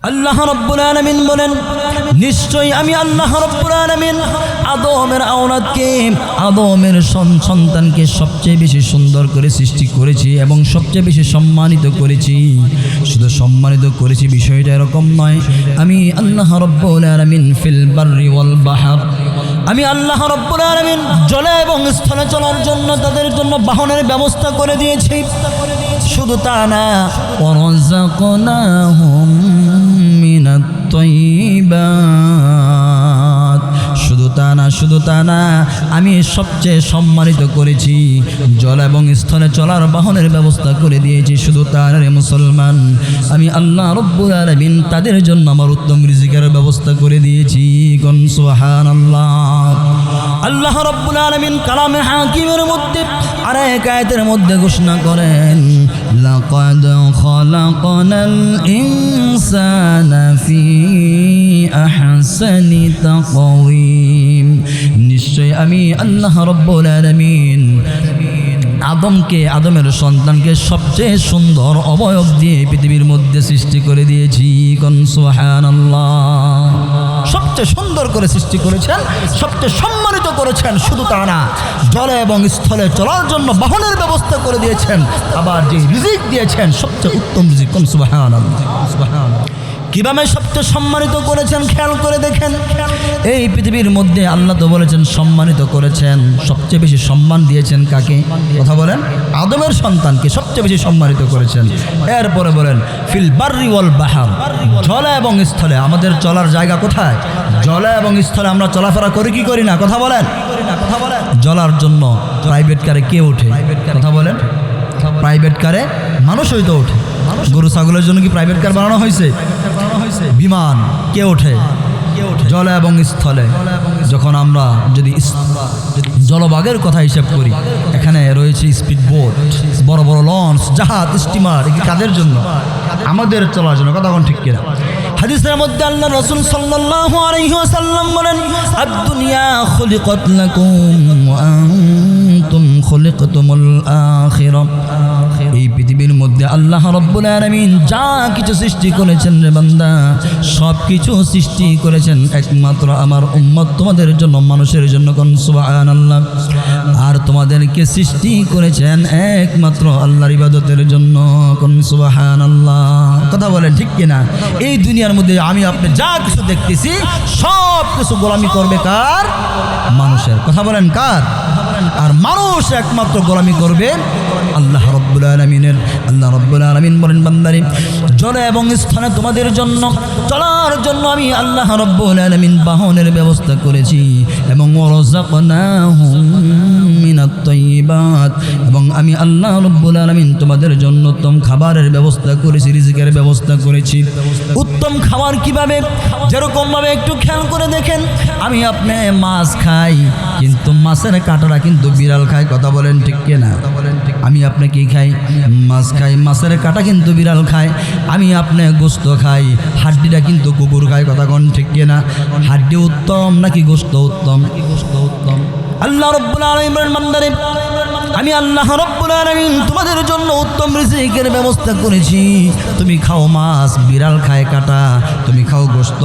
আল্লাহ রাব্বুল আলামিন বলেন, নিশ্চয়ই আমি আল্লাহ রাব্বুল আলামিন আদমের আওলাদকে, আদমের সন্তানকে সবচেয়ে বেশি সুন্দর করে সৃষ্টি করেছি এবং সবচেয়ে বেশি সম্মানিত করেছি। শুধু সম্মানিত করেছি বিষয়টা এরকম নয়, আমি আল্লাহ রাব্বুল আলামিন ফিল বাররি ওয়াল বাহর, আমি আল্লাহ রাব্বুল আলামিন জলে এবং স্থলে চলার জন্য তাদের জন্য বাহনের ব্যবস্থা করে দিয়েছি। শুধু তা না, ওয়ারাযাকনাহুম মিনাত তাইয়্যিবাত, শুধু তা না আমি সবচেয়ে সম্মানিত করেছি, জল এবং স্থলে চলার বাহনের ব্যবস্থা করে দিয়েছি। শুধু তা না রে মুসলমান, আমি আল্লাহ রাব্বুল আলামিন তাদের জন্য আমার উত্তম রিজিকের ব্যবস্থা করে দিয়েছি। কোন সুবহানাল্লাহ। আল্লাহ রাব্বুল আলামিন কালামে হাকিমের মধ্যে আর এক আয়াতের মধ্যে ঘোষণা করেন, লাকাদ খালাকনাল ইনসানা ফি আহসানি তাকওয়িম, নিশ্চয় আমি আল্লাহ রাব্বুল আলামিন আদমের সন্তানকে সবচেয়ে সুন্দর অবয়ব দিয়ে পৃথিবীর মধ্যে সৃষ্টি করে দিয়েছি। কোন সুবহানাল্লাহ। সবচেয়ে সুন্দর করে সৃষ্টি করেছেন, সবচেয়ে সম্মানিত করেছেন। শুধু তা না, জলে এবং স্থলে চলার জন্য বাহনের ব্যবস্থা করে দিয়েছেন, আবার যে রিজিক দিয়েছেন সবচেয়ে উত্তম রিজিক। কোন সুবহানাল্লাহ। কিভাবে সবচেয়ে সম্মানিত করেছেন খেয়াল করে দেখেন। এই পৃথিবীর মধ্যে আল্লাহ তো বলেছেন সম্মানিত করেছেন, সবচেয়ে বেশি সম্মান দিয়েছেন কাকে? কথা বলেন। আদমের সন্তানকে সবচেয়ে বেশি সম্মানিত করেছেন। এরপরে বলেন ফিল বাররি ওয়াল বাহর, জলে এবং স্থলে। আমাদের চলার জায়গা কোথায়? জলে এবং স্থলে আমরা চলাফেরা করি কি করি না? কথা বলেন। চলার জন্য প্রাইভেট কারে কে ওঠে? কথা বলেন। প্রাইভেট কারে মানুষই তো ওঠে। গরু ছাগলের জন্য কি প্রাইভেট কার বানানো হয়েছে? বিমান কে ওঠে? জলে এবং স্থলে। যখন আমরা যদি জলভাগের কথা হিসাব করি, এখানে রয়েছে স্পিড বোট, বড় বড় লঞ্চ, জাহাজ, স্টিমার। এগুলি কাদের জন্য? আমাদের চলার জন্য। কথা কোন ঠিক কিনা? হাদিসের মধ্যে আল্লাহ রাসূল সাল্লাল্লাহু আলাইহি ওয়াসাল্লাম বলেন, আদ-দুনিয়া খুলিকাত লাকুম ওয়া আনতুম খুলিকতুমুল আখিরাহ। এই পৃথিবীর মধ্যে আল্লাহ রাব্বুল আলামিন যা কিছু সৃষ্টি করেছেন রে বান্দা, সব কিছু সৃষ্টি করেছেন একমাত্র আমার উম্মত তোমাদের জন্য, মানুষের জন্য। কোন সুবহানাল্লাহ। আর তোমাদেরকে সৃষ্টি করেছেন একমাত্র আল্লাহর ইবাদতের জন্য। কোন সুবহানাল্লাহ। কথা বলেন ঠিক কিনা? এই দুনিয়ার মধ্যে আমি আপনি যা কিছু দেখতেছি সব কিছু গোলামি করবে কার? মানুষের। কথা বলেন কার? আর মানুষ একমাত্র গোলামি করবে আল্লাহ রাব্বুল আলামিনের। আল্লাহ রাব্বুল আলামিন বলেন, বান্দারে জলে এবং স্থানে তোমাদের জন্য চলার জন্য আমি আল্লাহ রাব্বুল আলামিন বাহনের ব্যবস্থা করেছি, এবং ওয়ারাযাকনাহুম মিনাত তাইয়্যিবাত, এবং আমি আল্লাহ রাব্বুল আলামিন তোমাদের জন্য উত্তম খাবারের ব্যবস্থা করেছি, রিজিকের ব্যবস্থা করেছি। উত্তম খাবার কিভাবে? যেরকম ভাবে একটু খেয়াল করে দেখেন, আমি আপনি মাছ খাই, কিন্তু মাছের কাঁটাটা কিন্তু বিড়াল খায়। কথা বলেন ঠিক কিনা? আমি আপনি কি খাই? মাছ খাই, মাছের কাঁটা কিন্তু বিড়াল খায়। আমি আপনি গোশত খাই, হাড্ডিটা কিন্তু কুকুর খায়। কথা কোন ঠিক কিনা? হাড্ডি উত্তম নাকি গোশত উত্তম? আল্লাহ রাব্বুল আলামিনের বান্দারে, আমি আল্লাহ রাব্বুল আলামিন তোমাদের জন্য উত্তম রিজিকের ব্যবস্থা করেছি। তুমি খাও মাছ, বিড়াল খায় কাঁটা। তুমি খাও গোশত,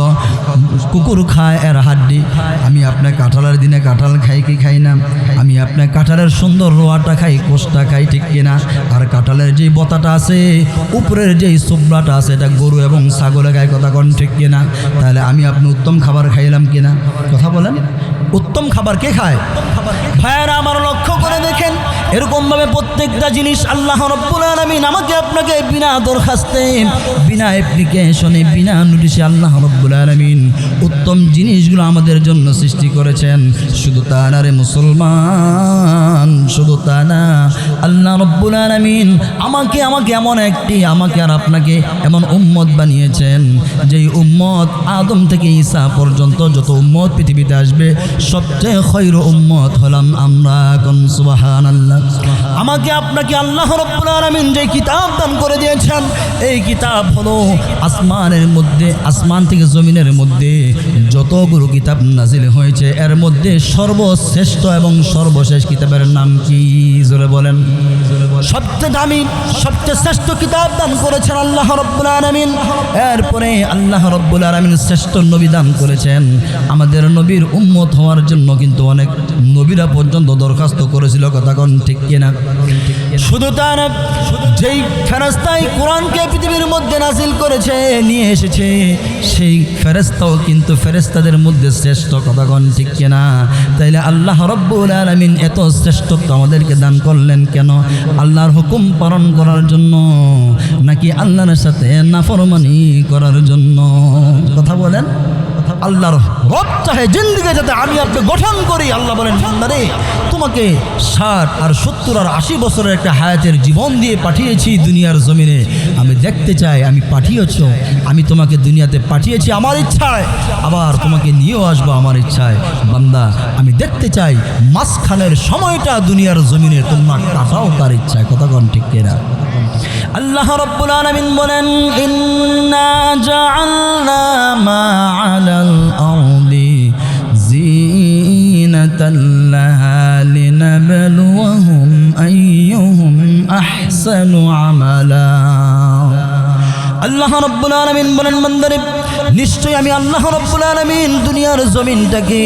কুকুর খায় এর হাড্ডি। আমি আপনার কাঁঠালের দিনে কাঁঠাল খাই কি খাই না? আমি আপনার কাঁঠালের সুন্দর রোয়াটা খাই, কোষটা খাই, ঠিক কিনা? আর কাঁঠালের যে বতাটা আছে, উপরের যে সুবড়াটা আছে, এটা গরু এবং ছাগলে খায়। কথা কোন ঠিক কিনা? তাহলে আমি আপনি উত্তম খাবার খাইলাম কিনা? কথা বলেন। উত্তম খাবার কে খায়? ভাইয়েরা আমার লক্ষ্য করে দেখেন, এরকমভাবে প্রত্যেকটা জিনিস আল্লাহ রাব্বুল আলামিন আমাকে আপনাকে বিনা দরখাস্তে, বিনা অ্যাপ্লিকেশনে, বিনা নোটিশে আল্লাহ রাব্বুল আলামিন উত্তম জিনিসগুলো আমাদের জন্য সৃষ্টি করেছেন। শুধু তা না রে মুসলমান, শুধু তা না, আল্লাহ রাব্বুল আলামিন আমাকে এমন একটি, আমাকে আর আপনাকে এমন উম্মত বানিয়েছেন, যেই উম্মত আদম থেকে ঈসা পর্যন্ত যত উম্মত পৃথিবীতে আসবে সবচেয়ে খৈর উম্মত হলাম আমরা। কোন সুবহানাল্লাহ। আমাকে আপনাকে আল্লাহ রাব্বুল আলামিন যে কিতাব দান করে দিয়েছেন, এই কিতাব হলো আসমানের মধ্যে, আসমান থেকে জমিনের মধ্যে যতগুলো কিতাব নাজিল হয়েছে এর মধ্যে সর্বশ্রেষ্ঠ এবং সর্বশেষ কিতাবের নাম কি? জোরে বলেন। সবচেয়ে দামি সবচেয়ে শ্রেষ্ঠ কিতাব দান করেছেন আল্লাহ রাব্বুল আলামিন। এরপরে আল্লাহ রাব্বুল আলামিন শ্রেষ্ঠ নবী দান করেছেন। আমাদের নবীর উম্মত হওয়ার জন্য কিন্তু অনেক নবীরা পর্যন্ত দরখাস্ত করেছিল, কথা কোন ঠিক কিনা? শুধু তা না, যেই ফেরেশতাই কোরআনকে পৃথিবীর মধ্যে নাজিল করেছে নিয়ে এসেছে সেই ফেরেশতাও কিন্তু ফেরেশতাদের মধ্যে শ্রেষ্ঠ, কথা কোন ঠিক কিনা? তাইলে আল্লাহ রাব্বুল আলামিন এত শ্রেষ্ঠত্ব আমাদেরকে দান করলেন কেন? আল্লাহর হুকুম পালন করার জন্য নাকি আল্লাহর সাথে নাফরমানি করার জন্য? কথা বলেন। আল্লাহর রব চাহে জিন্দেগি যাতে আমি আপনি গঠন করি। আল্লাহ বলেন, বান্দারে তোমাকে 60 আর 70 আর 80 বছরের একটা হায়াতের জীবন দিয়ে পাঠিয়েছি দুনিয়ার জমিনে। আমি দেখতে চাই, আমি পাঠিয়েছ, আমি তোমাকে দুনিয়াতে পাঠিয়েছি আমার ইচ্ছায়, আবার তোমাকে নিয়েও আসবো আমার ইচ্ছায়। বান্দা আমি দেখতে চাই মাঝখানের সময়টা দুনিয়ার জমিনে তোমার কাটাও তার ইচ্ছায়, কথা কোন ঠিক কিনা? আল্লাহ রাব্বুল আলামিন বলেন, ইন্না জাআলনা মা আলাল আরদি যিনাতাল লাহা লিনাবলুয়াহুম আইয়ুহুম আহসানু আমালা। আল্লাহ রাব্বুল আলামিন বলেন, বান্দারে নিশ্চয়ই আমি আল্লাহ রাব্বুল আলামিন দুনিয়ার জমিনটাকে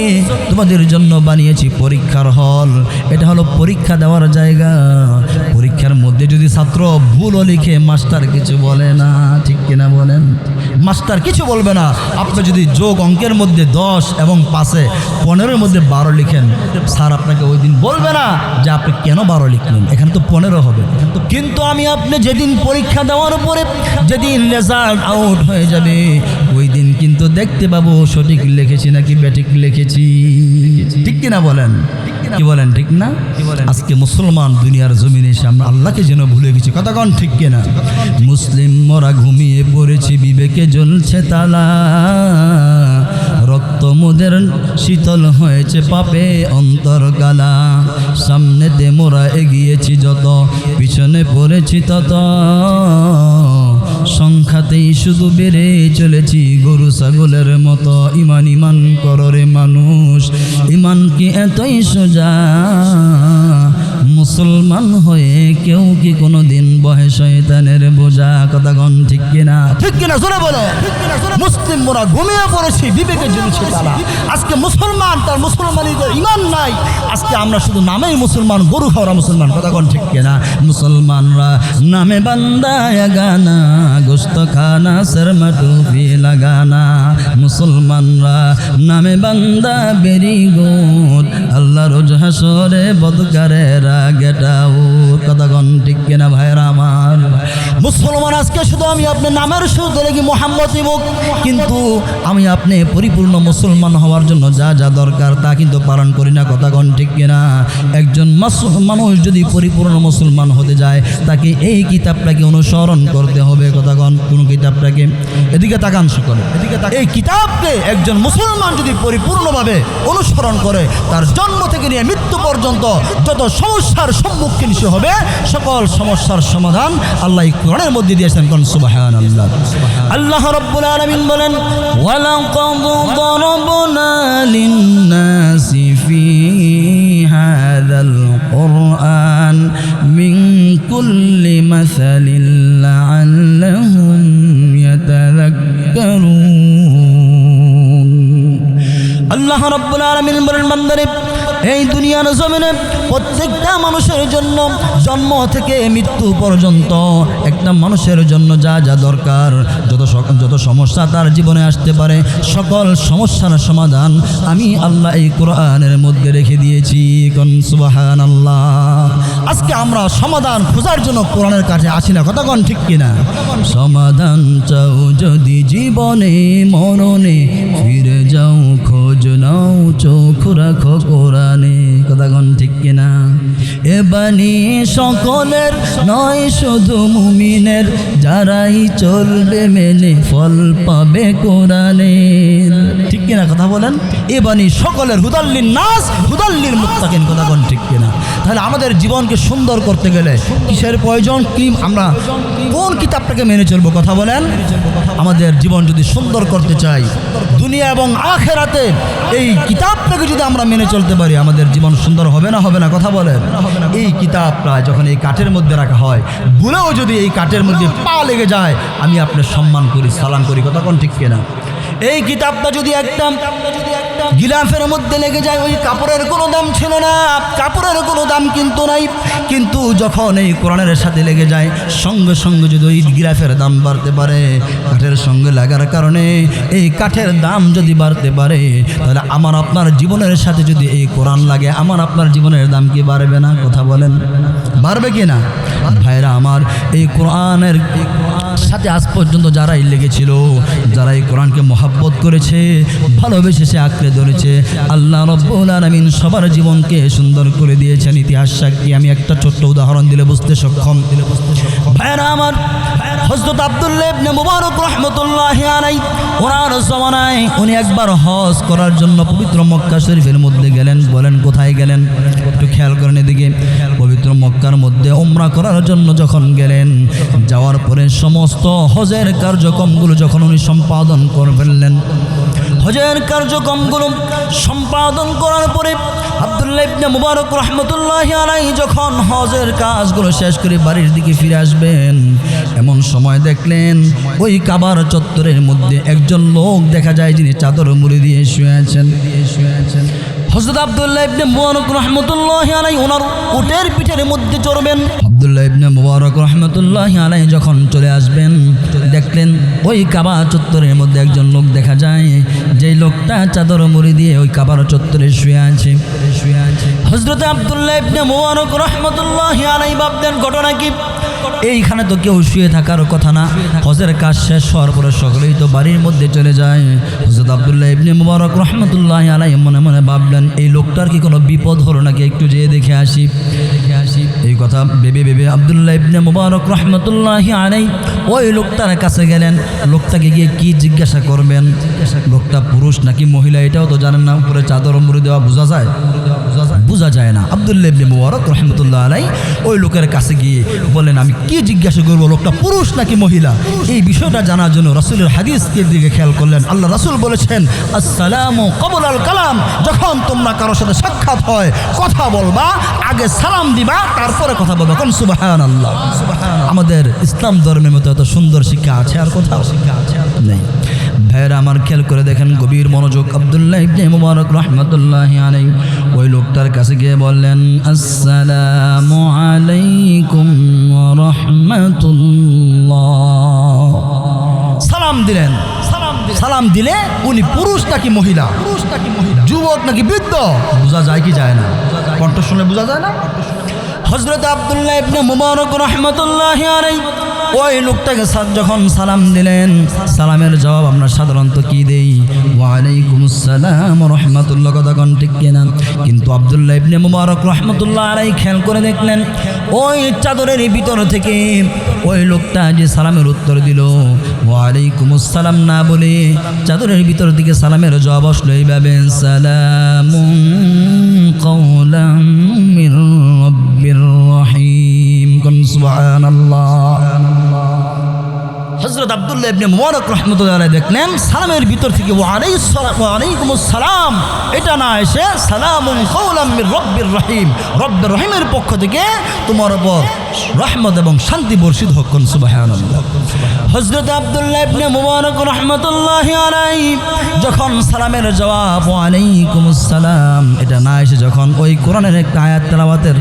তোমাদের জন্য বানিয়েছি পরীক্ষার হল। এটা হলো পরীক্ষা দেওয়ার জায়গা। পরীক্ষার মধ্যে যদি ছাত্র ভুলও লিখে মাস্টার কিছু বলে না, ঠিক কিনা বলেন? মাস্টার কিছু বলবে না। আপনি যদি যোগ অঙ্কের মধ্যে 10 এবং 5-এ 15-এর মধ্যে 12 লিখেন, স্যার আপনাকে ওই দিন বলবে না যে আপনি কেন 12 লিখলেন, এখানে তো 15 হবে। কিন্তু আমি আপনি যেদিন পরীক্ষা দেওয়ার পরে যেদিন রেজাল্ট আউট হয়ে যাবে ওই দিন কিন্তু দেখতে পাবো সঠিক লিখেছি নাকি ব্যাঠিক লিখেছি, ঠিক কিনা বলেন? কি বলেন, ঠিক না? আজকে মুসলমান দুনিয়ার জমিনে এসে আমরা আল্লাহকে যেন ভুলে গেছি, কথা কোন ঠিক কিনা? মুসলিম মোরা ঘুমিয়ে পড়েছি, বিবেকে জ্বলছে তালা, রক্ত মোদের শীতল হয়েছে পাপে অন্তর কালা। সামনেতে মোরা এগিয়েছি যত, পিছনে পড়েছি তত, সংখ্যাতেই শুধু বেড়ে চলেছি গরু ছাগলের মতো। ইমান ইমান কররে মানুষ, ইমান কি এতই সোজা? মুসলমান হয়ে কেউ কি কোনো দিন বহে শয়তানের বোঝা, কথা কোন ঠিক কিনা? ঠিক কিনা জোরে বলো। মুসলিম মোরা ঘুমিয়ে পড়েছি, বিবেকে জ্বলছে তালা। আজকে মুসলমান তার মুসলমানিদের ইমান নাই। আজকে আমরা শুধু নামেই মুসলমান, গরু খাওয়া মুসলমান, কথা কোন ঠিক কিনা? মুসলমানরা নামে বান্দায়া গানা, গোস্ত খানা শর্মা টুপি লাগানা। মুসলমানরা নামে বান্দা বেরি গোদ, আল্লাহ রোজ হাসরে বদকারেরা গেটাও, কথা কোন ঠিক কিনা ভাইরা আমার? মুসলমান আজকে শুধু আমি আপনি নামের শুধু দেখি মোহাম্মদ মুখ, কিন্তু আমি আপনি পরিপূর্ণ মুসলমান হওয়ার জন্য যা যা দরকার তা কিন্তু পালন করি না, কথা কোন ঠিক কিনা? একজন মানুষ যদি পরিপূর্ণ মুসলমান হতে যায় তাকে এই কিতাবটাকে অনুসরণ করতে হবে, কথা কোন? কোন কিতাবটাকে? এদিকে তাকান সকলে, এদিকে তাকান। এই কিতাবকে একজন মুসলমান যদি পরিপূর্ণভাবে অনুসরণ করে তার জন্ম থেকে নিয়ে মৃত্যু পর্যন্ত যত সমস্যার সম্মুখীন সে হবে সকল সমস্যার সমাধান আল্লাহ কোরআনের মধ্যে দিয়েছেন। কোন সুবহানাল্লাহ। আল্লাহ রাব্বুল আলামিন বলেন, ওয়ালাকাদ দারাবনা লিন-নাসি ফি হাযাল কুরআন মিন কুল্লি মাসালিন লাআল্লাহুম ইয়াতাযাক্কারুন। আল্লাহ রাব্বুল আলামিন বলেন, বান্দারে এই দুনিয়ার জমিনে প্রত্যেকটা মানুষের জন্য জন্ম থেকে মৃত্যু পর্যন্ত একটা মানুষের জন্য যা যা দরকার, যত সমস্যা তার জীবনে আসতে পারে সকল সমস্যার সমাধান আমি আল্লাহ এই কোরআনের মধ্যে রেখে দিয়েছি। কোন সুবহানাল্লাহ। আজকে আমরা সমাধান খোঁজার জন্য কোরআনের কাছে আসি না, কথা কোন ঠিক কিনা? সমাধান চাও যদি জীবনে মরণে, ফিরে যাও খোঁজ নাও চোখ রাখো কোরআনে। কথা কোন ঠিক কিনা? এ বাণী সকলের নয় শুধু মুমিনের, যারাই চলবে মেনে ফল পাবে কোরআনের। ঠিক কিনা কথা বলেন? এ বাণী সকলের, হুদাল্লিন নাস হুদাল্লিল মুত্তাকিন, কথা কোন ঠিক কিনা? তাহলে আমাদের জীবনকে সুন্দর করতে গেলে কিসের প্রয়োজন? কি আমরা কোন কিতাবটাকে মেনে চলবো? কথা বলেন। আমাদের জীবন যদি সুন্দর করতে চাই, দুনিয়া এবং আখিরাতে এই কিতাবটাকে যদি আমরা মেনে চলতে পারি, আমাদের জীবন সুন্দর হবে না? হবে না? কথা বলেন। এই কিতাবটা যখন এই কাঠের মধ্যে রাখা হয়, ভুলেও যদি এই কাঠের মধ্যে পা লেগে যায়, আমি আপনার সম্মান করি, সালাম করি, কথা কোন ঠিক কিনা? এই কিতাবটা যদি একটা গিলাফের মধ্যে লেগে যায়, ওই কাপড়ের কোনো দাম ছিল না, কাপড়ের কোনো দাম কিন্তু নাই। কিন্তু যখন এই কোরআনের সাথে লেগে যায়, সঙ্গে সঙ্গে যদি ওই গিলাফের দাম বাড়তে পারে, কাঠের সঙ্গে লাগার কারণে এই কাঠের দাম যদি বাড়তে পারে, তাহলে আমার আপনার জীবনের সাথে যদি এই কোরআন লাগে, আমার আপনার জীবনের দাম কি বাড়বে না? কথা বলেন, বাড়বে কি না? ভাইরা আমার, এই কোরআনের সাথে আজ পর্যন্ত যারাই লেগেছিল, যারা এই কোরআনকে মহব্বত করেছে, ভালোবেসেছে, আঁকড়ে ধরেছে, আল্লাহ রাব্বুল আলামিন সবার জীবনকে সুন্দর করে দিয়েছেন। ইতিহাস সাক্ষী। আমি একটা ছোট্ট উদাহরণ দিলে বুঝতে সক্ষম। ভাইরা আমার, হযরত আব্দুল্লাহ ইবনে মুবারক রাহমাতুল্লাহি আলাইহি, ওনার জামানায় উনি একবার হজ করার জন্য পবিত্র মক্কা শরীফের মধ্যে গেলেন। বলেন কোথায় গেলেন? একটু খেয়াল করেন এদিকে। পবিত্র মক্কার মধ্যে উমরা করার জন্য যখন গেলেন, যাওয়ার পরে সমস্ত হজের কার্যক্রমগুলো যখন উনি সম্পাদন করে ফেললেন, হজের কার্যক্রমগুলো সম্পাদন করার পরে আব্দুল্লাহ ইবনে মুবারক রাহমাতুল্লাহি আলাইহি যখন হজের কাজগুলো শেষ করে বাড়ির দিকে ফিরে আসবেন, এমন সময় দেখলেন ওই কাবার চত্বরের মধ্যে একজন লোক দেখা যায়, যিনি চাদর মুড়ি দিয়ে শুয়ে আছেন। হযরত আব্দুল্লাহ ইবনে মুবারক রাহমাতুল্লাহি আলাইহি ওনার উটের পিঠের মধ্যে চড়বেন। আব্দুল্লাহ ইবনে মুবারক রাহমাতুল্লাহি আলাইহি যখন চলে আসবেন, দেখলেন ওই কাবা চত্বরের মধ্যে একজন লোক দেখা যায়, যেই লোকটা চাদর মুড়ি দিয়ে ওই কাবার চত্বরে শুয়ে আছে। হযরত আব্দুল্লাহ ইবনে মুবারক রাহমাতুল্লাহি আলাইহি ভাবলেন, ঘটনা কি? এইখানে তো কেউ শুয়ে থাকার কথা না। হজের কাজ শেষ হওয়ার পরে সকলেই তো বাড়ির মধ্যে চলে যায়। হযরত আব্দুল্লাহ ইবনে মুবারক রাহমাতুল্লাহি আলাইহি মনে মনে ভাবলেন, এই লোকটার কি কোনো বিপদ হলো নাকি, একটু যেয়ে দেখে আসি। এই কথা ভেবে ভেবে আব্দুল্লাহ ইবনে মুবারক রাহমাতুল্লাহি আলাইহি ওই লোকটার কাছে গেলেন। লোকটাকে গিয়ে কি জিজ্ঞাসা করবেন? লোকটা পুরুষ নাকি মহিলা এটাও তো জানেন না। উপরে চাদর মুড়ি দেওয়া বোঝা যায়? বোঝা যায় না। আব্দুল্লাহ ইবনে মুবারক রাহমাতুল্লাহি আলাইহি ওই লোকের কাছে গিয়ে বলেন, আমি কি জিজ্ঞাসা করবো, লোকটা পুরুষ নাকি মহিলা? এই বিষয়টা জানার জন্য রাসূলের হাদিসের দিকে খেয়াল করলেন। আল্লাহ রাসূল বলেছেন, আসসালামু ক্বাবলাল কালাম, যখন তোমরা কারোর সাথে সাক্ষাৎ হয়, কথা বলবা, আগে সালাম দিবা, তারপরে কথা বলবা। কোন সুবহানাল্লাহ। আমাদের ইসলাম ধর্মের মতো এত সুন্দর শিক্ষা আছে আর কোথাও শিক্ষা আছে নেই। ভাইয়েরা আমার, খেয়াল করে দেখেন, গভীর মনোযোগ। আব্দুল্লাহ ইবনে মুবারক রাহমাতুল্লাহি আলাইহি ওই লোকটার কাছে গিয়ে বললেন, আসসালামু আলাইকুম ওয়া রাহমাতুল্লাহ। সালাম দিলেন। সালাম দিলে উনি পুরুষ নাকি মহিলা, যুবক নাকি বৃদ্ধ বোঝা যায় কি যায় না? কণ্ঠ শুনে বোঝা যায় না? হযরত আব্দুল্লাহ ইবনে মুবারক রাহমাতুল্লাহি আলাইহি ওই লোকটাকে যখন সালাম দিলেন, সালামের জবাব আমরা সাধারণত কি দেই? ওয়া আলাইকুমুস সালাম ওয়া রাহমাতুল্লাহ, কথা কোন ঠিক কিনা? কিন্তু আব্দুল্লাহ ইবনে মুবারক রাহমাতুল্লাহি আলাইহি খেয়াল করে দেখলেন, ওই চাদরের ভিতর থেকে ওই লোকটা যে সালামের উত্তর দিল, ওয়া আলাইকুমুস সালাম না বলে চাদরের ভিতর থেকে সালামের জবাব আসলো এইভাবে, সালামুন কাওলাম মির রাব্বির রহিম। কোন সুবহানাল্লাহ। হযরত আব্দুল্লাহ ইবনে মুবারক রাহমাতুল্লাহি আলাইহি দেখলেন সালামের ভিতর থেকে ওয়া আলাইকুমুস সালাম এটা না এসে সালামুন কাওলাম মির রাব্বির রহিম, রব্বের রহিমের পক্ষ থেকে তোমার উপর রহমত এবং শান্তি বর্ষিত হোক। কোন সুবহানাল্লাহ। হযরত আব্দুল্লাহ ইবনে মুবারক রাহমাতুল্লাহি আলাইহি যখন সালামের জবাব ওয়া আলাইকুমুস সালাম এটা না এসে যখন ওই কোরআনের একটা আয়াত তেলাওয়াতের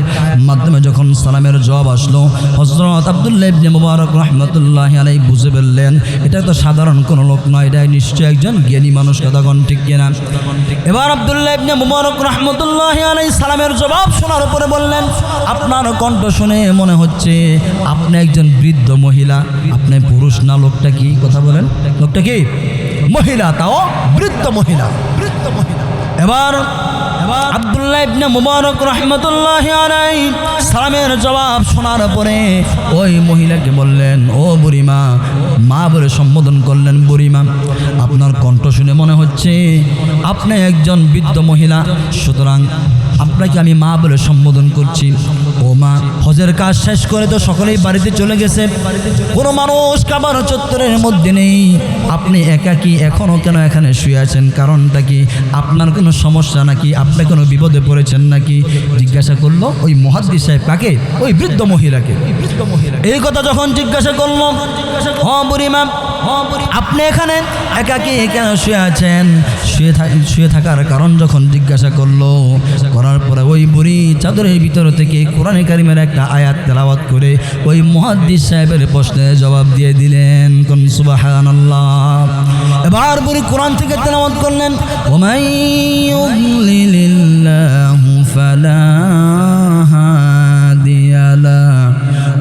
মাধ্যমে যখন সালামের জবাব আসলো, হযরত আব্দুল্লাহ ইবনে মুবারক রাহমাতুল্লাহি আলাইহি বুঝে বললেন, এটা তো সাধারণ কোনো লোক নয়, এটা নিশ্চয়ই একজন জ্ঞানী মানুষ। কথা কোন ঠিক কিনা? এবার আব্দুল্লাহ ইবনে মুবারক রাহমাতুল্লাহি আলাইহি সালামের জবাব শোনার পরে বললেন, আপনার কণ্ঠ শুনে মনে হচ্ছে আপনি একজন বৃদ্ধ মহিলা, আপনি পুরুষ না। লোকটা কি? কথা বলেন, লোকটা কি? মহিলা, তাও বৃদ্ধ মহিলা। এবার আব্দুল্লাহ ইবনে মুবারক রাহমাতুল্লাহি আলাইহি সালামের জবাব শোনার পরে ওই মহিলাকে বললেন, ও বুড়িমা, মা বলে সম্বোধন করলেন। বুড়িমা, আপনার কণ্ঠ শুনে মনে হচ্ছে আপনি একজন বৃদ্ধ মহিলা, সুতরাং আপনাকে আমি মা বলে সম্বোধন করছি। ও মা, হজের কাজ শেষ করে তো সকলেই বাড়িতে চলে গেছে, কোনো মানুষ কাবার চত্বরের মধ্যে নেই, আপনি একাকী এখনও কেন এখানে শুয়ে আছেন? কারণটা কি? আপনার কোনো সমস্যা নাকি? আপনি কোনো বিপদে পড়েছেন নাকি? জিজ্ঞাসা করলো ওই মুহাদ্দিস সাহেব। কাকে? ওই বৃদ্ধ মহিলাকে। এই কথা যখন জিজ্ঞাসা করলো, হ্যাঁ বুড়িমা, আপনি এখানে একাকী কেন শুয়ে আছেন? শুয়ে থাকার কারণ যখন জিজ্ঞাসা করলো, করার পরে ওই বুড়ি চাদরের ভিতর থেকে কোরআনে কারিমের একটা আয়াত তেলাওয়াত করে ওই মুহাদ্দিস সাহেবের প্রশ্নের জবাব দিয়ে দিলেন। কোন সুবহানাল্লাহ। এবার বুড়ি কোরআন থেকে তেলাওয়াত করলেন, ওয়া ইউদ্লিলিল্লাহু ফালা হাদিয়া লাহু।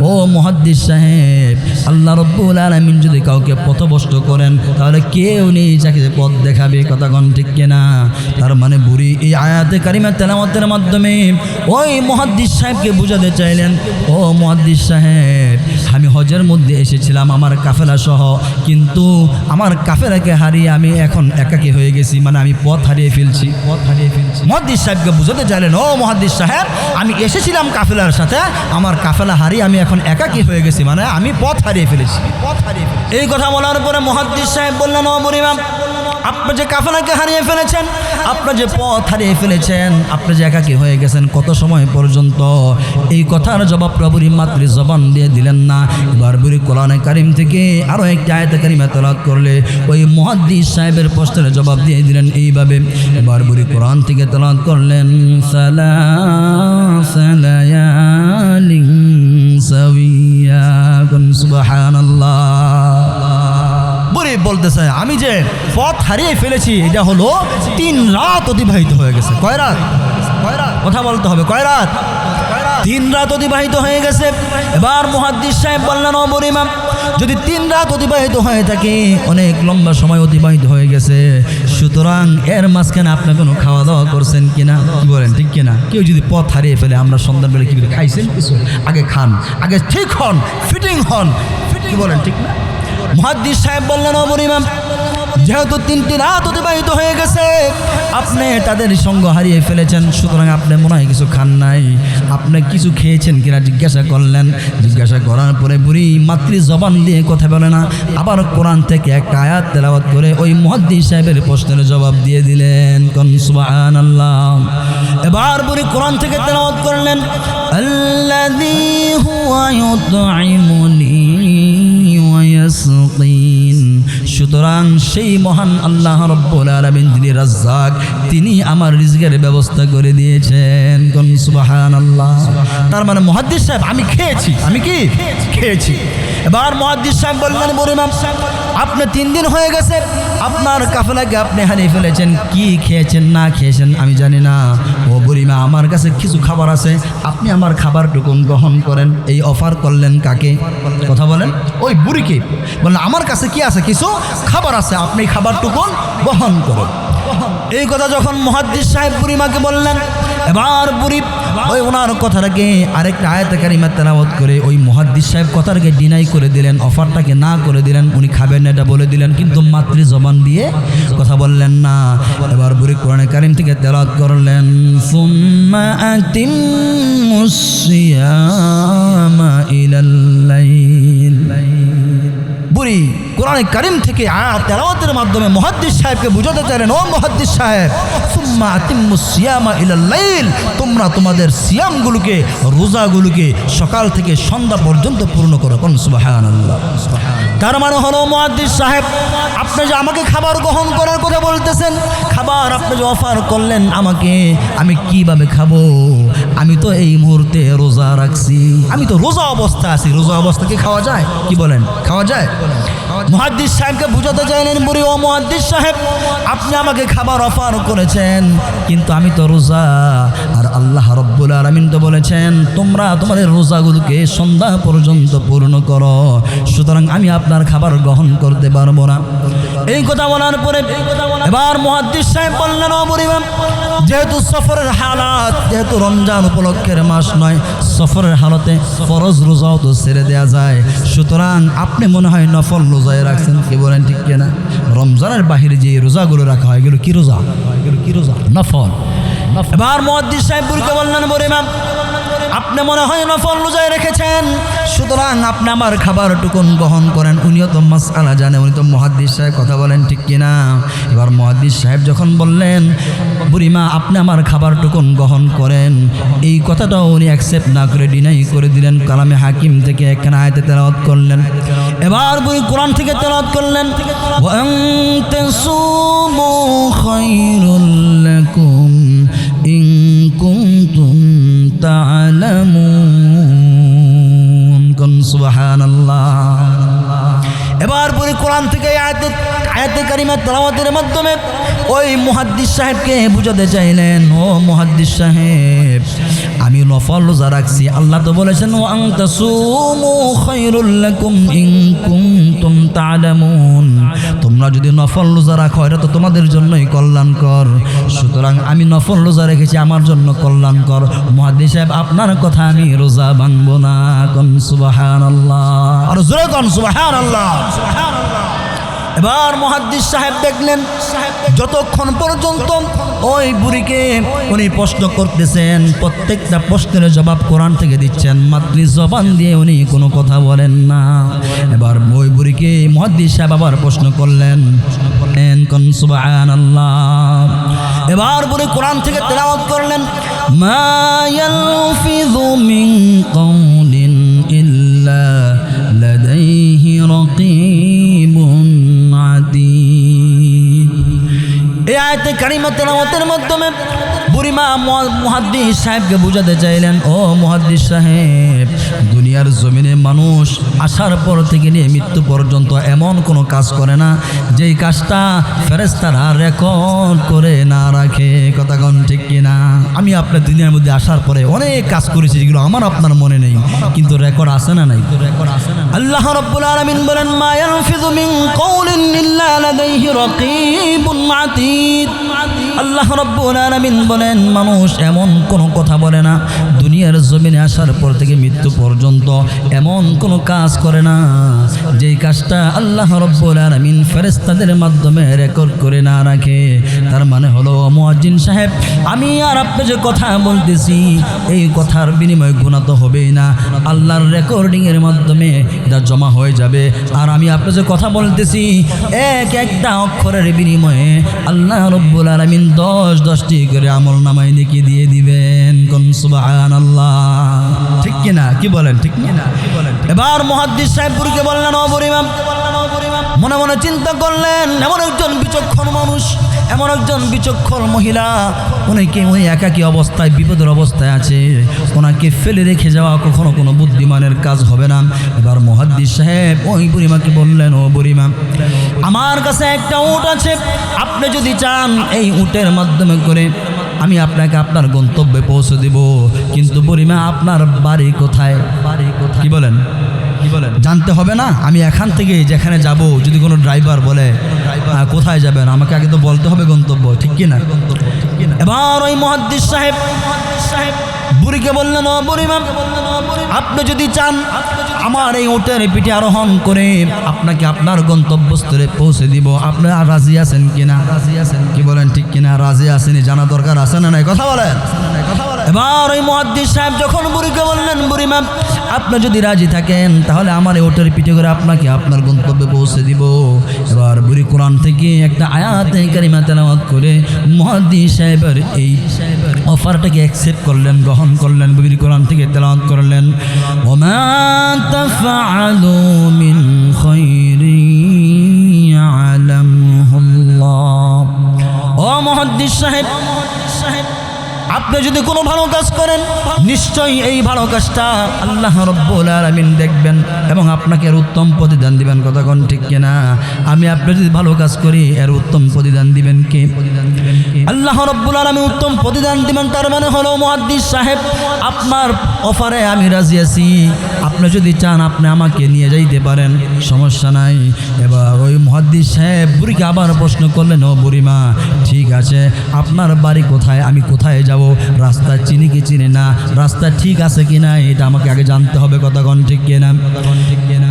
ও মুহাদ্দিস সাহেব, আল্লাহ রাব্বুল আলামিন যদি কাউকে পথভ্রষ্ট করেন তাহলে কেউ নেই যাকে পথ দেখাবে। কথাগণ ঠিক কিনা? তার মানে বুড়ি এই আয়াতে কারিমা তেলাওয়াতের মাধ্যমে ওই মুহাদ্দিস সাহেবকে বুঝাতে চাইলেন, ও মুহাদ্দিস সাহেব, আমি হজের মধ্যে এসেছিলাম আমার কাফেলা সহ, কিন্তু আমার কাফেলাকে হারিয়ে আমি এখন একাকী হয়ে গেছি, মানে আমি পথ হারিয়ে ফেলছি। মুহাদ্দিস সাহেবকে বুঝাতে চাইলেন, ও মুহাদ্দিস সাহেব, আমি এসেছিলাম কাফেলার সাথে, আমার কাফেলা হারিয়ে আমি এখন একাকী হয়ে গেছি, মানে আমি পথ হারিয়ে ফেলেছি। এই কথা বলার পরে মুহাদ্দিস সাহেব বললেন, ও বুড়িমা, আপনি যে কাফেলাকে হারিয়ে ফেলেছেন, আপনি যে পথ হারিয়ে ফেলেছেন, আপনি যে একাকী হয়ে গেছেন কত সময় পর্যন্ত? এই কথার জবাব বুড়ি মাতৃ জবান দিয়ে দিলেন না। এবার বুড়ি কোরআনে কারিম থেকে আরও একটি আয়াতে কারিমা তেলাওয়াত করলে ওই মুহাদ্দিস সাহেবের প্রশ্নের জবাব দিয়ে দিলেন এইভাবে। এবার বুড়ি কোরআন থেকে তেলাওয়াত করলেন, সালাসা লায়ালিন সাওয়িয়া। সুবহানাল্লাহ। বুড়ি বলতেছে, আমি যে পথ হারিয়ে ফেলেছি এটা হলো 3 রাত অতিবাহিত হয়ে গেছে। কয় রাত? কথা বলতে হবে, কয় রাত? 3 রাত অতিবাহিত হয়ে গেছে। এবার মুহাদ্দিস সাহেব বললেন, ও বুড়িমা, যদি 3 রাত অতিবাহিত হয়ে থাকে, অনেক লম্বা সময় অতিবাহিত হয়ে গেছে, সুতরাং এর মাঝখানে আপনি কোনো খাওয়া দাওয়া করছেন কিনা? কি বলেন, ঠিক কিনা? কেউ যদি পথ হারিয়ে ফেলে, আমরা সন্ধ্যাবেলা কি করে খাইছেন কিছু? আগে খান, আগে ঠিক হন, ফিটিং হন। কি বলেন, ঠিক না? মুহাদ্দিস সাহেব বললেন, ও বুড়িমা, যেহেতু 3টি রাত অতিবাহিত হয়ে গেছে, আপনি তাদের সঙ্গ হারিয়ে ফেলেছেন, সুতরাং আপনি মনে হয় কিছু খান নাই, আপনি কিছু খেয়েছেন কিনা জিজ্ঞাসা করলেন। জিজ্ঞাসা করার পরে বুড়ি মাতৃ জবান দিয়ে কথা বলে না, আবার কোরআন থেকে একটা আয়াত তেলাওয়াত করে ওই মুহাদ্দিস সাহেবের প্রশ্নের জবাব দিয়ে দিলেন। কোন সুবহানাল্লাহ। এবার বুড়ি কোরআন থেকে তেলাওয়াত করলেন, আল্লাযী হুয়া ইউতঈমুনি ওয়া ইয়াসকিন। সুতরাং সেই মহান আল্লাহ রাব্বুল আলামিন যিনি রাজ্জাক, তিনি আমার রিজকের ব্যবস্থা করে দিয়েছেন। কোন সুবহানাল্লাহ। তার মানে মুহাদ্দিস সাহেব, আমি খেয়েছি। আমি কি খেয়েছি? এবার মুহাদ্দিস সাহেব বললেন, বুড়িমা, আপনি 3 দিন হয়ে গেছে আপনার কাফেলাকে আপনি হারিয়ে ফেলেছেন, কি খেয়েছেন না খেয়েছেন আমি জানি না। ও বুড়িমা, আমার কাছে কিছু খাবার আছে, আপনি আমার খাবারটুকু গ্রহণ করেন। এই অফার করলেন কাকে? কথা বলেন। ওই বুড়িকে বললেন, আমার কাছে কি আছে? কিছু খাবার আছে, আপনি খাবারটুকু গ্রহণ করেন। এই কথা যখন মুহাদ্দিস সাহেব বুড়িমাকে বললেন, এবার বুড়ি ওই ওনার কথাটাকে আরেকটা আয়াতে কারিমা তেলাওয়াত করে ওই মুহাদ্দিস সাহেব কথাটাকে ডিনাই করে দিলেন, অফারটাকে না করে দিলেন, উনি খাবেন না এটা বলে দিলেন, কিন্তু মাতৃ জবান দিয়ে কথা বললেন না। এবার বুড়ি কোরআনে কারিম থেকে তেলাওয়াত করলেন, সুম্মা আতিম্মুস সিয়ামা ইলাল লাইল। বুড়ি কোরআনে কারিম থেকে আয়াত তেলাওয়াতের মাধ্যমে মুহাদ্দিস সাহেবকে বুঝাতে চাইলেন, ও মুহাদ্দিস সাহেব, সুম্মা আতিম্মুস সিয়ামা ইলাল লাইল, তোমরা তোমাদের সিয়ামগুলোকে, রোজাগুলোকে সকাল থেকে সন্ধ্যা পর্যন্ত পূর্ণ করো। কোন সুবহানাল্লাহ। তার মানে হলো মুহাদ্দিস সাহেব, আপনি যে আমাকে খাবার গ্রহণ করার কথা বলতেছেন, খাবার আপনি যে অফার করলেন আমাকে, আমি কিভাবে খাবো? আমি তো এই মুহূর্তে রোজা রাখছি, আমি তো রোজা অবস্থা আছি, রোজা অবস্থা কি খাওয়া যায়? কি বলেন, খাওয়া যায়? মুহাদ্দিস সাহেবকে বুঝাতে চাইলেন, বুড়ি ও মুহাদ্দিস সাহেব, আপনি আমাকে খাবার অফার করেছেন, কিন্তু আমি তো রোজা, আর আল্লাহ রাব্বুল আলামিন তো বলেছেন তোমরা তোমাদের রোজাগুলোকে সন্ধ্যা পর্যন্ত পূর্ণ করো, সুতরাং আমি আপনার খাবার গ্রহণ করতে পারবো না। এই কথা বলার পরে এবার মুহাদ্দিস সাহেব বললেন, ও বুড়িমা, যেহেতু সফরের হালাত, যেহেতু রমজান উপলক্ষের মাস নয়, সফরের হালতে ফরজ রোজাও তো ছেড়ে দেওয়া যায়, সুতরাং আপনি মনে হয় নফল রোজায় রাখছেন। কি বলেন, ঠিক কিনা? রমজানের বাহিরে যে রোজাগুলো রাখা হয় এগুলো কি রোজা? এগুলো কি রোজা? নফল। এবার মুহাদ্দিস সাহেব বুড়িকে বললেন, বুড়িমা, আপনি মনে হয় নফল রোজায় রেখেছেন, সুতরাং আপনি আমার খাবার টুকুন গ্রহণ করেন। উনিও তো মাসআলা জানে, উনি তো মুহাদ্দিস সাহেব, কথা বলেন ঠিক কিনা? এবার মুহাদ্দিস সাহেব যখন বললেন, বুড়িমা আপনি আমার খাবার টুকুন গ্রহণ করেন, এই কথাটাও উনি অ্যাকসেপ্ট না করে ডিনাই করে দিলেন। কালামে হাকিম থেকে একখানা আয়াতে তেলাওয়াত করলেন। এবার বুড়ি কোরআন থেকে তেলাওয়াত করলেন, ওয়া আন তাসুমু খায়রুল লাকুম ইন কুনতুম তা'লামুন। কোন সুবহানাল্লাহ। এবার পুরো কোরআন থেকে আয়াতে কারিমা তেলাওয়াতের মাধ্যমে ওই মুহাদ্দিস সাহেবকে বুঝাতে চাইলেন, ও মুহাদ্দিস সাহেব, আমি নফল রোজা রাখছি, আল্লাহ তো বলেছেন ওয়া আন তাসুমু খায়রুল লাকুম ইন কুনতুম তা'লামুন, তোমরা যদি নফল রোজা রাখো এটা তো তোমাদের জন্যই কল্যাণকর, সুতরাং আমি নফল রোজা রেখেছি, আমার জন্য কল্যাণকর। মুহাদ্দিস সাহেব আপনার কথা আমি রোজা ভাঙবো না। কোন সুবহানাল্লাহ, আর জোরে কোন সুবহানাল্লাহ। এবার মুহাদ্দিস সাহেব দেখলেন যতক্ষণ পর্যন্ত ওই বুড়িকে উনি প্রশ্ন করতেছেন, প্রত্যেকটা প্রশ্নের জবাব কোরআন থেকে দিচ্ছেন, মাতৃ জবান দিয়ে উনি কোনো কথা বলেন না। এবার ওই বুড়িকে মুহাদ্দিস সাহেব আবার প্রশ্ন করলেন, কোন সুবহানাল্লাহ। এবার বুড়ি কোরআন থেকে তেলাওয়াত করলেন, মা ইয়ালফিযু মিন কাউলিন ইল্লা লাদাইহি রাকীবুন আতীদ। এই আয়াতে কারিমা তেলাওয়াতের মাধ্যমে বুড়িমা মুহাদ্দিস সাহেবকে বুঝাতে চাইলেন, ও মুহাদ্দিস সাহেব, দুনিয়ার জমিনে মানুষ আসার পর থেকে নিয়ে মৃত্যু পর্যন্ত এমন কোনো কাজ করে না যেই কাজটা ফেরেশতারা রেকর্ড করে না রাখে। কথা কোন ঠিক কিনা? আমি আপনার দুনিয়ার মধ্যে আসার পরে অনেক কাজ করেছি যেগুলো আমার আপনার মনে নেই, কিন্তু রেকর্ড আছে না নাই? আল্লাহ রাব্বুল আলামিন বলেন, মা ইয়ালফিযু মিন কাউলিন ইল্লা লাদাইহি রাকীবুন আতীদ। আল্লাহ রাব্বুল আলামিন বলেন, মানুষ এমন কোনো কথা বলে না দুনিয়ার জমিনে আসার পর থেকে মৃত্যু পর্যন্ত, এমন কোনো কাজ করে না যেই কাজটা আল্লাহ রাব্বুল আলামিন ফেরেশতাদের মাধ্যমে রেকর্ড করে না রাখে। তার মানে হলো মুয়াজ্জিন সাহেব, আমি আর আপনি যে কথা বলতেছি এই কথার বিনিময়ে গুনাহ তো হবেই না, আল্লাহর রেকর্ডিংয়ের মাধ্যমে এটা জমা হয়ে যাবে। আর আমি আপনি যে কথা বলতেছি একটা অক্ষরের বিনিময়ে আল্লাহ রাব্বুল আলামিন 10-10টি করে আমল নামায় নেকি দিয়ে দিবেন। কোন সুবহানাল্লাহ, ঠিক কিনা? কি বলেন, ঠিক কিনা? এবার মুহাদ্দিস সাহেব বুড়িকে বললেন, ও বুড়িমা, মনে মনে চিন্তা করলেন, এমন একজন বিচক্ষণ মানুষ, এমন একজন বিচক্ষণ মহিলা, উনি একাকী অবস্থায় বিপদের অবস্থায় আছে, ওনাকে ফেলে রেখে যাওয়া কখনো কোনো বুদ্ধিমানের কাজ হবে না। এবার মুহাদ্দিস সাহেব ওই বুড়িমাকে বললেন, ও বুড়িমা, আমার কাছে একটা উট আছে, আপনি যদি চান এই উটের মাধ্যমে করে আমি আপনাকে আপনার গন্তব্যে পৌঁছে দিব, কিন্তু বুড়িমা আপনার বাড়ি কোথায়? কি বলেন, কি বলেন? জানতে হবে না? আমি এখান থেকে যেখানে যাব, যদি কোনো ড্রাইভার বলে কোথায় যাবেন, আমাকে আগে তো বলতে হবে গন্তব্য, ঠিক কি না? এবার ওই মুহাদ্দিস সাহেব বুড়িকে বললেন, ও বুড়িমা, আপনি যদি চান আমার এই উটের পিঠে আরোহণ করে আপনাকে আপনার গন্তব্যস্থলে পৌঁছে দিব, আপনারা রাজি আছেন কিনা? রাজি আছেন? কি বলেন, ঠিক কিনা? রাজি আছেন? জানা দরকার আছে না নাই? কথা বলেন। এবার ওই মুহাদ্দিস সাহেব যখন বুড়িকে বললেন, বুড়িমা, আপনি যদি রাজি থাকেন তাহলে আমার এই ওটের পিঠে করে আপনাকে আপনার গন্তব্যে পৌঁছে দিব। এবার বুড়ি কোরআন থেকে একটা আয়াতে কারিমা তেলাওয়াত করে মুহাদ্দিস সাহেবের এই অফারটাকে অ্যাকসেপ্ট করলেন, গ্রহণ করলেন। বুড়ি কোরআন থেকে তেলাওয়াত করলেন, ওমা তাফআলু মিন খায়রিন ইয়ালামুহুল্লাহ। ও মুহাদ্দিস সাহেব, আপনি যদি কোনো ভালো কাজ করেন নিশ্চয়ই এই ভালো কাজটা আল্লাহ রাব্বুল আলামিন দেখবেন এবং আপনাকে এর উত্তম প্রতিদান দিবেন। কথা কোন ঠিক কিনা? আমি আপনি যদি ভালো কাজ করি এর উত্তম প্রতিদান দিবেন কে? আল্লাহ রাব্বুল আলামিন উত্তম প্রতিদান দিবেন। তার মানে হলো মুহাদ্দিস সাহেব আপনার অফারে আমি রাজি আছি, আপনি যদি চান আপনি আমাকে নিয়ে যাইতে পারেন, সমস্যা নাই। এবার ওই মুহাদ্দিস সাহেব বুড়িকে আবার প্রশ্ন করলেন, ও বুড়িমা ঠিক আছে, আপনার বাড়ি কোথায়, আমি কোথায় যাব, রাস্তা চিনি কি চিনি না, রাস্তা ঠিক আছে কি না এটা আমাকে আগে জানতে হবে। কথা কোন ঠিক কিনা?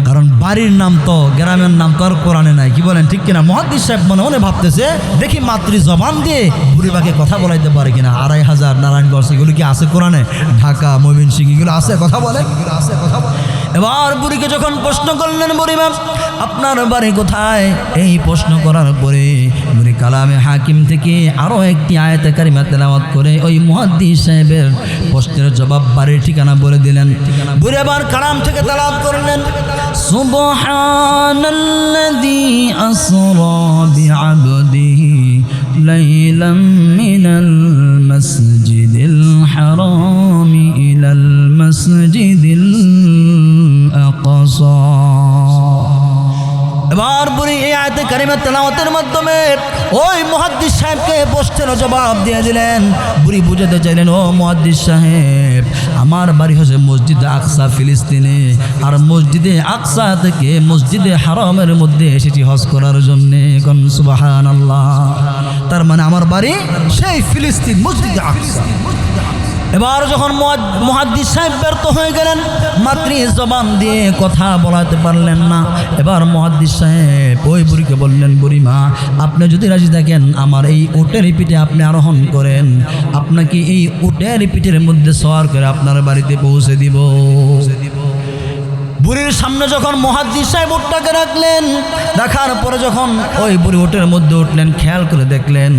কারণ বাড়ির নাম তো গ্রামের নাম তো আর কোরআনে নাই, কি বলেন ঠিক কিনা? মুহাদ্দিস সাহেব মনে মনে ভাবতেছে দেখি মাতৃ জবান দিয়ে বুড়িমাকে কথা বলাইতে পারে কিনা। 2500 নারায়ণগঞ্জ এগুলো কি আছে কোরআনে? ঢাকা ময়মনসিংহ এগুলো আছে? কথা বলেন, এগুলো আছে? কথা বলেন। এবার বুড়িকে যখন প্রশ্ন করলেন, বুড়িমা আপনার বাড়ি কোথায়, এই প্রশ্ন করার পরে বুড়ি কালামে হাকিম থেকে আরো একটি আয়াতে কারিমা তেলাওয়াত করে ওই মুহাদ্দিস সাহেবের প্রশ্নের জবাব বাড়ির ঠিকানা বলে দিলেন। বুড়ি আবার কালাম থেকে তেলাওয়াত করলেন, সুবহানাল্লাযী আসরা বিআবদিহি লাইলাম মিনাল মাসজিদিল হারামি ইলাল মাসজিদিল আকসা। এবার বুড়ি এই আয়াতে কারিমা তেলাওয়াতের মাধ্যমে ওই মুহাদ্দিস সাহেবকে প্রশ্নের জবাব দিয়ে দিলেন। বুড়ি বুঝাতে চাইলেন, ও মুহাদ্দিস সাহেব আমার বাড়ি হচ্ছে মসজিদে আকসা ফিলিস্তিনে, আর মসজিদে আকসা থেকে মসজিদে হারামের মধ্যে এসেছি হজ করার জন্যে। কোন সুবহানাল্লাহ। তার মানে আমার বাড়ি সেই ফিলিস্তিন মসজিদে আকসা। এবার যখন মুহাদ্দিস সাহেব ব্যর্থ হয়ে গেলেন, মাতৃ জবান দিয়ে কথা বলাতে পারলেন না, এবার মুহাদ্দিস সাহেব ওই বুড়িকে বললেন, বুড়িমা আপনি যদি রাজি থাকেন আমার এই উটের পিঠে আপনি আরোহণ করেন, আপনাকে এই উটের পিঠের মধ্যে সওয়ার করে আপনার বাড়িতে পৌঁছে দিব। বুড়ির সামনে যখন মুহাদ্দিস সাহেব উটটাকে রাখলেন, রাখার পরে যখন ওই বুড়ি উটের মধ্যে উঠলেন, খেয়াল করে দেখলেন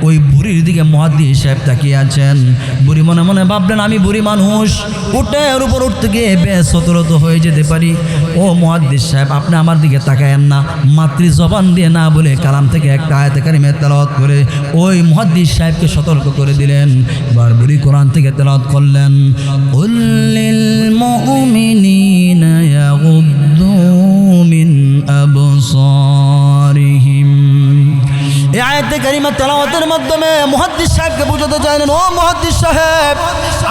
ওই বুড়ির দিকে মুহাদ্দিস সাহেব তাকিয়ে আছেন। বুড়ি মনে মনে ভাবলেন, আমি বুড়ি মানুষ, উটের উপর উঠতে গিয়ে বেশ সতর্ক হয়ে যেতে পারি। ও মুহাদ্দিস সাহেব আপনি আমার দিকে তাকায়েন না। মাতৃ জবান দিয়ে না বলে কালাম থেকে একটা আয়াতে কারিমা তেলাওয়াত করে ওই মুহাদ্দিস সাহেবকে সতর্ক করে দিলেন। এবার বুড়ি কোরআন থেকে তেলাওয়াত করলেন, কুল লিল মুমিনিনা يغضوا من أبصارهم। এই আয়াতে কারিমা তেলাওয়াতের মাধ্যমে মুহাদ্দিস সাহেবকে বুঝাতে চাইলেন, ও মুহাদ্দিস সাহেব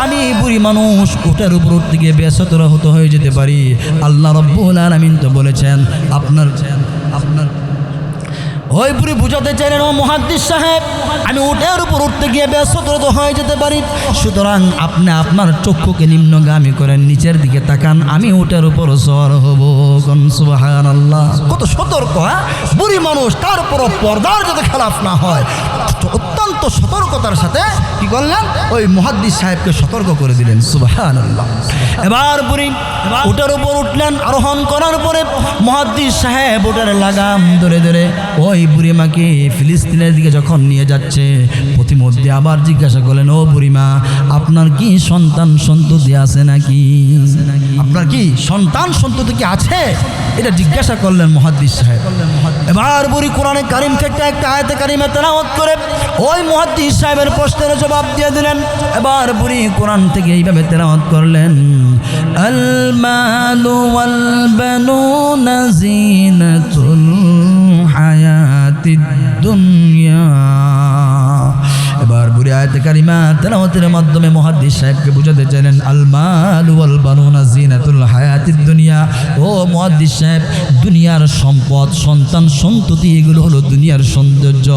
আমি বুড়ি মানুষ, উটের উপর উঠতে গিয়ে বেসতর্ক হয়ে যেতে পারি। আল্লাহ রাব্বুল আলামিন তো বলেছেন আপনার ওই বুড়ি বুঝাতে চাইলেন, ও মুহাদ্দিস সাহেব আমি উটের উপর উঠতে গিয়ে বেসতর্ক হয়ে যেতে পারি, সুতরাং আপনি আপনার চক্ষুকে নিম্নগামী করেন, নিচের দিকে তাকান, আমি উটের উপর সওয়ার হব। সুবহানাল্লাহ। কত সতর্ক! বুড়ি মানুষ, তারপরও পর্দার যাতে খেলাফ না হয় অত্যন্ত সতর্কতার সাথে কি করলেন, ওই মুহাদ্দিস সাহেবকে সতর্ক করে দিলেন। সুবহানাল্লাহ। এবার বুড়ি উটের উপর উঠলেন, আরোহণ করার পরে মুহাদ্দিস সাহেব উটের লাগাম ধরে ধরে ওই বুড়িমাকে ফিলিস্তিনের দিকে যখন নিয়ে যাচ্ছে, প্রতিমধ্যে আবার জিজ্ঞাসা করলেন, ও বুড়িমা আপনার কি সন্তান সন্ততি আছে নাকি, আপনার কি সন্তান সন্ততি কি আছে, এটা জিজ্ঞাসা করলেন মুহাদ্দিস সাহেব। এবার বুড়ি কোরআনে কারিম থেকে একটা আয়াতে কারিমা তেলাওয়াত করে ওই মুহাদ্দিস সাহেবের প্রশ্নের জবাব দিয়ে দিলেন। এবার বুড়ি কোরআন থেকে এইভাবে তেলাওয়াত করলেন, আল মালু ওয়াল বানুনা জিনাতুল হায়াতিদ দুনিয়া। এবার বুড়ি আয়াতে কারিমা তেলাওয়াতের মাধ্যমে মুহাদ্দিস সাহেবকে বুঝাতে চাইলেন, আল মাল ওয়াল বানুনা জিনাতুল হায়াতিদ দুনিয়া। ও মুহাদ্দিস সাহেব দুনিয়ার সম্পদ, সন্তান সন্ততি এগুলো হলো দুনিয়ার সৌন্দর্য।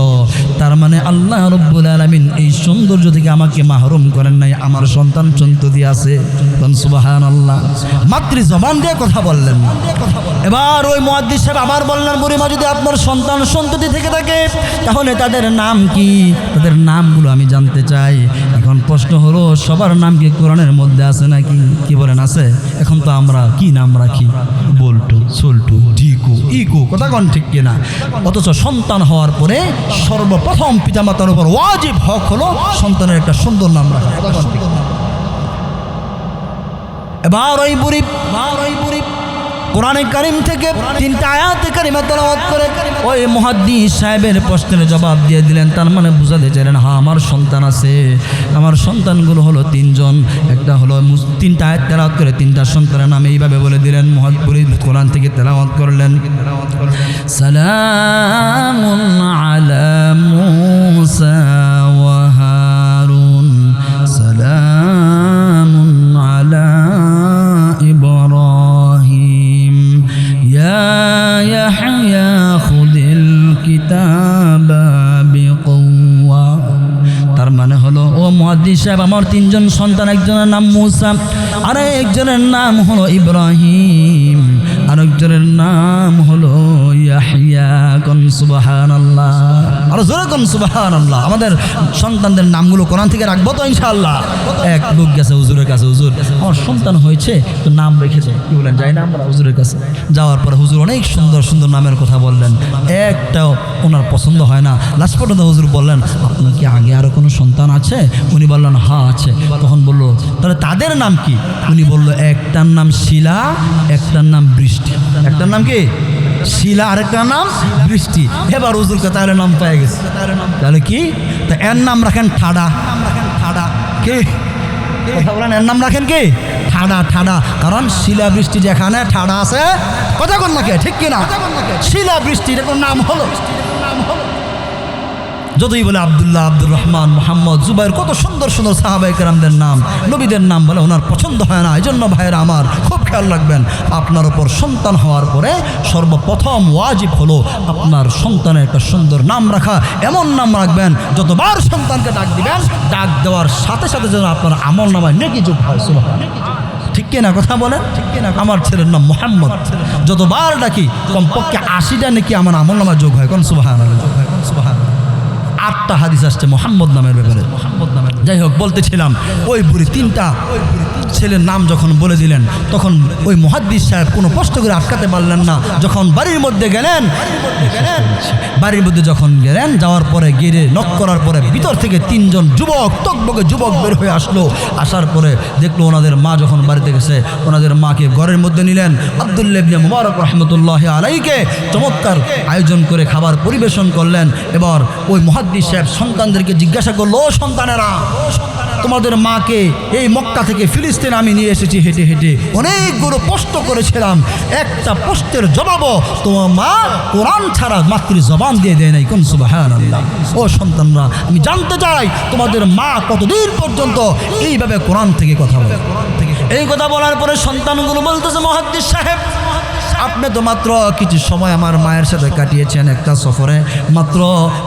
তার মানে আল্লাহ রাব্বুল আলামিন এই সৌন্দর্য থেকে আমাকে মাহরুম করেন নাই, আমার সন্তান সন্ততি আছে। সুবহানাল্লাহ। মাতৃ জবান দিয়ে কথা বললেন। এবার ওই মুহাদ্দিস সাহেব আবার বললেন, বুড়িমা যদি আপনার সন্তান সন্ততি থেকে থাকে তাহলে তাদের নাম কি, তাদের নামগুলো আমি জানতে চাই। এখন প্রশ্ন হলো সবার নাম কি কোরআনের মধ্যে আছে নাকি, কি বলেন আছে? এখন তো আমরা কি নাম রাখি, বল্টু, সল্টু, ঢিকু, ইকু, কথা কোন ঠিক কিনা? অথচ সন্তান হওয়ার পরে সর্বপ্রথম পিতামাতার উপর ওয়াজিব হক হলো সন্তানের একটা সুন্দর নাম রাখা। এবার ওই বুড়ি কোরআনে কারিম থেকে 3টা আয়াতে কারিমা তেলাওয়াত করে ওই মুহাদ্দিস সাহেবের প্রশ্নের জবাব দিয়ে দিলেন। তার মানে বুঝাতে চাইলেন, হ্যাঁ আমার সন্তান আছে, আমার সন্তানগুলো হলো 3 জন। একটা হলো 3টা আয়াত তেলাওয়াত করে 3টা সন্তানের নাম এইভাবে বলে দিলেন। মুহাদ্দিস কোরআন থেকে তেলাওয়াত করলেন, সালামুন আলা মুসা ওয়া হারুন, সালামুন আলা ইব্রাহিম, ইয়া ইয়াহইয়া খুযিল কিতাবা বিকুওয়া। তার মানে হলো, ও মুহাদ্দিস সাহেব, আমার 3 জন সন্তান, একজনের নাম মুসা, আর একজনের নাম হলো ইব্রাহিম, আরেকজনের নাম হলো ইয়াহইয়া। কোন সুবহানাল্লাহ, আর জোরে কোন সুবহানাল্লাহ। আমাদের সন্তানদের নামগুলো কোরআন থেকে রাখবো তো ইনশাআল্লাহ। এক লোক গেছে হুজুরের কাছে, হুজুর আমার সন্তান হয়েছে তো নাম রেখেছে, কি বলেন যাই না আমরা হুজুরের কাছে। যাওয়ার পরে হুজুর অনেক সুন্দর সুন্দর নামের কথা বললেন, একটাও ওনার পছন্দ হয় না। লাস্ট পর্যন্ত হুজুর বললেন, আপনার কি আগে আরো কোনো সন্তান আছে? উনি বললেন হ্যাঁ আছে। তখন বলল, তাহলে তাদের নাম কি? উনি বলল, একটার নাম শিলা, একটার নাম বৃষ্টি। একটার নাম কি? শিলা, আরেকটার নাম বৃষ্টি। এবার হুজুরকে তাহলে নাম পেয়ে গেছে। তাহলে কি? তা এর নাম রাখেন ঠাডা। ঠাডা কি কথা বলেন? এর নাম রাখেন কি? ঠাডা। ঠাডা কারণ শিলা বৃষ্টি যেখানে ঠাডা আছে, কথা বল না কে, ঠিক কিনা? শিলা বৃষ্টি এরকম নাম হলো। যতই বলে আব্দুল্লাহ, আব্দুর রহমান, মোহাম্মদ, জুবাইর, কত সুন্দর সুন্দর সাহাবায়ে কেরামদের নাম, নবীদের নাম বলে ওনার পছন্দ হয় না। এই জন্য ভাইয়েরা আমার খুব খেয়াল রাখবেন, আপনার ওপর সন্তান হওয়ার পরে সর্বপ্রথম ওয়াজিব হলো আপনার সন্তানের একটা সুন্দর নাম রাখা। এমন নাম রাখবেন যতবার সন্তানকে ডাক দিবেন, ডাক দেওয়ার সাথে সাথে যেন আপনার আমল নামায় নেকি যোগ হয়। সুবহানাল্লাহ, ঠিক কিনা কথা বলেন? আমার ছেলের নাম মোহাম্মদ, যতবার ডাকি কমপক্ষে 80টা নাকি আমার আমল নামায় যোগ হয়। কোন সুবহানাল্লাহ, সুবহানাল্লাহ। 8টা হাদিস আসছে মোহাম্মদ নামের ব্যাপারে। যাই হোক, বলতেছিলাম, ওই বুড়ি 3টা ছেলের নাম যখন বলে দিলেন, তখন ওই মুহাদ্দিস সাহেব কোনো কষ্ট করে আটকাতে পারলেন না। যখন বাড়ির মধ্যে গেলেন, বাড়ির মধ্যে যখন গেলেন, যাওয়ার পরে গেড়ে নক করার পরে ভিতর থেকে 3 জন যুবক, টকবকে যুবক বের হয়ে আসলো। আসার পরে দেখলো ওনাদের মা যখন বাড়িতে গেছে, ওনাদের মাকে ঘরের মধ্যে নিলেন। আব্দুল্লাহ ইবনে মুবারক রাহমাতুল্লাহি আলাইহিকে চমৎকার আয়োজন করে খাবার পরিবেশন করলেন। এবার ওই মুহাদ্দিস সাহেব সন্তানদেরকে জিজ্ঞাসা করলো, ও সন্তানেরা, তোমাদের মাকে এই মক্কা থেকে ফিলিস্তিন আমি নিয়ে এসেছি হেঁটে হেঁটে, অনেকগুলো প্রশ্ন করেছিলাম, একটা প্রশ্নের জবাবও তোমার মা কোরআন ছাড়া মাতৃ জবান দিয়ে দেয় নাই। কোন সুবহানাল্লাহ। ও সন্তানরা, আমি জানতে চাই তোমাদের মা কতদিন পর্যন্ত এইভাবে কোরআন থেকে কথা বলে। এই কথা বলার পরে সন্তানগুলো বলতেছে, মুহাদ্দিস সাহেব, আপনি তো মাত্র কিছু সময় আমার মায়ের সাথে কাটিয়েছেন একটা সফরে, মাত্র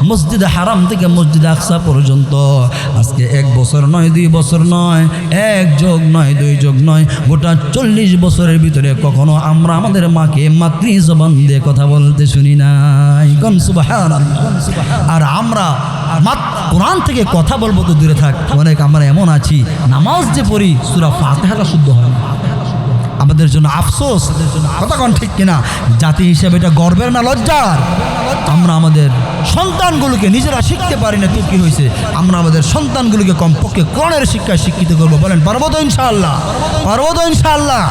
মসজিদে হারাম থেকে মসজিদে আকসা পর্যন্ত। আজকে 1 বছর নয়, 2 বছর নয়, 1 যোগ নয়, 2 যোগ নয়, গোটা 40 বছরের ভিতরে কখনো আমরা আমাদের মাকে মাতৃ জবান দিয়ে কথা বলতে শুনি নাই। কোন সুবহানাল্লাহ। আর আমরা কোরআন থেকে কথা বলবো তো দূরে থাক, অনেক আমরা এমন আছি নামাজ যে পড়ি সূরা ফাতিহাটা শুদ্ধ হয় না। আমাদের জন্য আফসোস, কথা কোন ঠিক কিনা? জাতি হিসেবে এটা গর্বের না লজ্জার? আমরা আমাদের সন্তানগুলোকে নিজেরা শিখতে পারি না, তো কি হয়েছে? আমরা আমাদের সন্তানগুলোকে কমপক্ষে কোরআনের শিক্ষায় শিক্ষিত করবো। বলেন পারবো তো ইনশাআল্লাহ? পারবো তো ইনশাআল্লাহ?